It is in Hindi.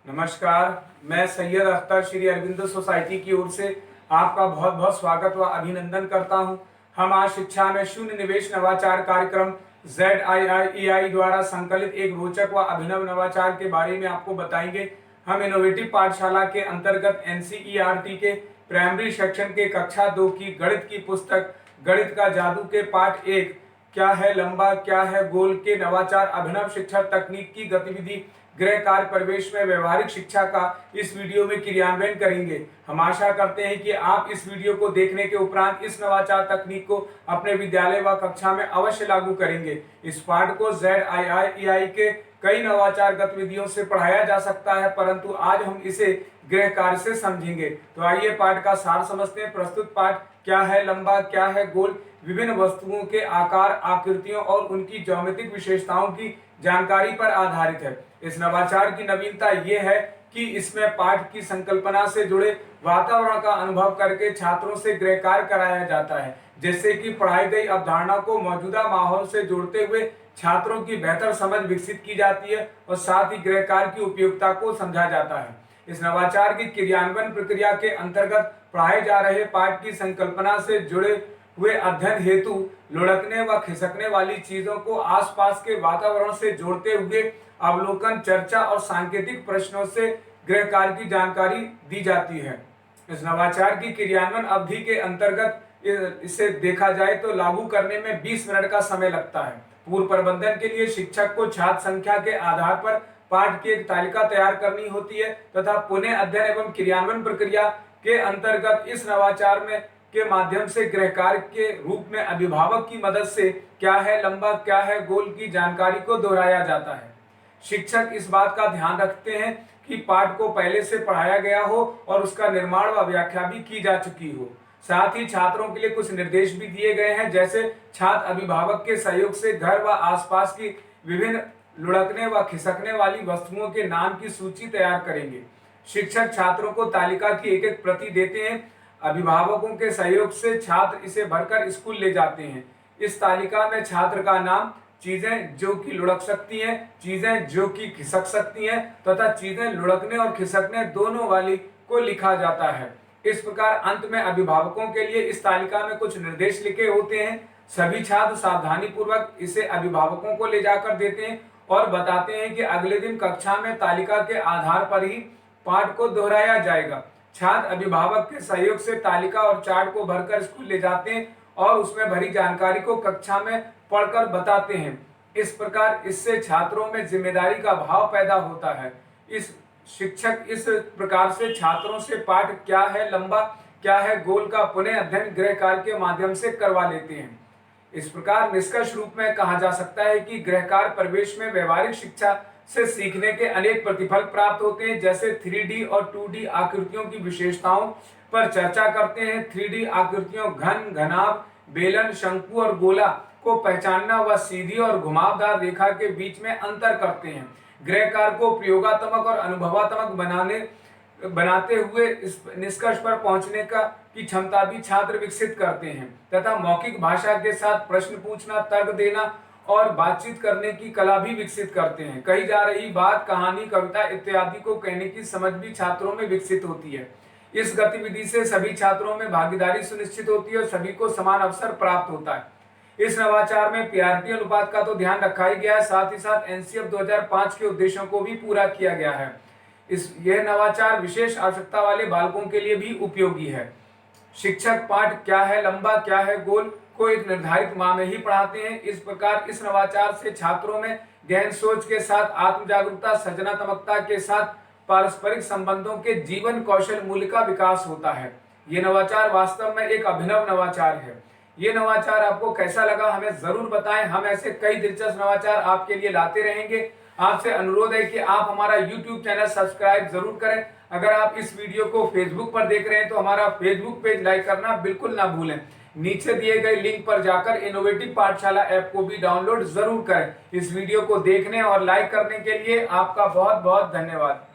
नमस्कार। मैं सैयद अख्तर श्री अरविंदो सोसाइटी की ओर से आपका बहुत बहुत स्वागत व अभिनंदन करता हूं। हम आज शिक्षा में शून्य निवेश नवाचार कार्यक्रम ZIIEI द्वारा संकलित एक रोचक व अभिनव नवाचार के बारे में आपको बताएंगे। हम इनोवेटिव पाठशाला के अंतर्गत NCERT के प्राइमरी सेक्शन के कक्षा 2 की गणित की पुस्तक गणित का जादू के पाठ 1 क्या है लंबा क्या है गोल के नवाचार अभिनव शिक्षा तकनीक की गतिविधि गृह कार्य परिवेश में व्यवहारिक शिक्षा का इस वीडियो में क्रियान्वयन करेंगे। हम आशा करते हैं कि आप इस वीडियो को देखने के उपरांत इस नवाचार तकनीक को अपने विद्यालय व कक्षा में अवश्य लागू करेंगे। इस पाठ को ZIIEI के कई नवाचार गतिविधियों से पढ़ाया जा सकता है, परंतु आज हम इसे गृह कार्य से समझेंगे। तो आइए पाठ का सार समझते हैं। प्रस्तुत पाठ क्या है लंबा क्या है गोल विभिन्न वस्तुओं के आकार आकृतियों और उनकी ज्योमेट्रिक विशेषताओं की जानकारी पर आधारित है। इस नवाचार की नवीनता यह है कि इसमें पाठ की संकल्पना से जुड़े वातावरण का अनुभव करके छात्रों से गृह कार्य कराया जाता है, जिससे कि पढ़ाई गई अवधारणा को मौजूदा माहौल से जोड़ते हुए छात्रों की बेहतर समझ विकसित की जाती है और साथ ही गृह कार्य की उपयोगिता को समझा जाता है। इस नवाचार की क्रियान्वयन प्रक्रिया के अंतर्गत पढ़ाए जा रहे पाठ की संकल्पना से जुड़े हुए अध्ययन हेतु लुढ़कने व खिसकने वाली चीजों को आसपास के वातावरण से जोड़ते हुए अवलोकन चर्चा और सांकेतिक प्रश्नों से गृह कार्य की जानकारी दी जाती है। इस नवाचार की क्रियान्वयन अवधि के अंतर्गत इसे देखा जाए तो लागू करने में 20 मिनट का समय लगता है। पूर्व प्रबंधन के लिए शिक्षक को छात्र संख्या के आधार पर पाठ की एक तालिका तैयार करनी होती है तथा पुनः अध्ययन एवं क्रियान्वयन प्रक्रिया के अंतर्गत इस नवाचार में के माध्यम से गृह कार्य के रूप में अभिभावक की मदद से क्या है लंबा क्या है गोल की जानकारी को दोहराया जाता है। शिक्षक इस बात का ध्यान रखते हैं कि पाठ को पहले से पढ़ाया गया हो और उसका निर्माण व व्याख्या भी की जा चुकी हो। साथ ही छात्रों के लिए कुछ निर्देश भी दिए गए हैं, जैसे छात्र अभिभावक के सहयोग से घर व आसपास की विभिन्न लुढ़कने व खिसकने वाली वस्तुओं के नाम की सूची तैयार करेंगे। शिक्षक छात्रों को तालिका की एक एक प्रति देते हैं। अभिभावकों के सहयोग से छात्र इसे भरकर स्कूल ले जाते हैं। इस तालिका में छात्र का नाम, चीजें जो कि लुढ़क सकती हैं, चीजें जो कि खिसक सकती हैं तथा चीजें लुढ़कने और खिसकने दोनों वाली को लिखा जाता है। इस प्रकार अंत में अभिभावकों के लिए इस तालिका में कुछ निर्देश लिखे होते हैं। सभी छात्र सावधानी पूर्वक इसे अभिभावकों को ले जाकर देते हैं और बताते हैं कि अगले दिन कक्षा में तालिका के आधार पर ही पाठ को दोहराया जाएगा। छात्र अभिभावक के सहयोग से तालिका और चार्ट को भरकर स्कूल ले जाते हैं और उसमें भरी जानकारी को कक्षा में पढ़कर बताते हैं। इस प्रकार इससे छात्रों में जिम्मेदारी का भाव पैदा होता है। शिक्षक इस प्रकार से छात्रों से पाठ क्या है लंबा क्या है गोल का पुनः अध्ययन गृह कार्य के माध्यम से करवा लेते हैं। इस प्रकार निष्कर्ष रूप में कहा जा सकता है कि गृह कार्य परिवेश में व्यवहारिक शिक्षा से सीखने के अनेक प्रतिफल प्राप्त होते हैं, जैसे 3D और 2D आकृतियों की विशेषताओं पर चर्चा करते हैं। 3D आकृतियों घन, घनाभ, बेलन, शंकु और गोला को पहचानना व सीधी और घुमावदार रेखा के बीच में अंतर करते हैं। गृह कार्य को प्रयोगात्मक और अनुभवात्मक बनाते हुए इस निष्कर्ष पर पहुंचने की क्षमता भी छात्र विकसित करते हैं तथा मौखिक भाषा के साथ प्रश्न पूछना, तर्क देना और बातचीत करने की कला भी विकसित करते हैं। कही जा रही बात, कहानी, कविता इत्यादि को कहने की समझ भी छात्रों में विकसित होती है। इस गतिविधि से सभी छात्रों में भागीदारी सुनिश्चित होती है और सभी को समान अवसर प्राप्त होता है। इस नवाचार में पीआरटी अनुपात का तो ध्यान रखा ही गया है, साथ ही साथ एनसीएफ 2005 के उद्देश्यों को भी पूरा किया गया है। यह नवाचार विशेष आवश्यकता वाले बालकों के लिए भी उपयोगी है। शिक्षक पाठ क्या है लंबा क्या है गोल को एक निर्धारित माह में ही पढ़ाते हैं। इस प्रकार इस नवाचार से छात्रों में गहन सोच के साथ आत्म जागरूकता, सृजनात्मकता के साथ पारस्परिक संबंधों के जीवन कौशल मूल्य का विकास होता है। ये नवाचार वास्तव में एक अभिनव नवाचार है। ये नवाचार आपको कैसा लगा हमें जरूर बताएं। हम ऐसे कई दिलचस्प नवाचार आपके लिए लाते रहेंगे। आपसे अनुरोध है कि आप हमारा YouTube चैनल सब्सक्राइब जरूर करें। अगर आप इस वीडियो को फेसबुक पर देख रहे हैं तो हमारा फेसबुक पेज लाइक करना बिल्कुल ना भूलें। नीचे दिए गए लिंक पर जाकर इनोवेटिव पाठशाला ऐप को भी डाउनलोड जरूर करें। इस वीडियो को देखने और लाइक करने के लिए आपका बहुत बहुत धन्यवाद।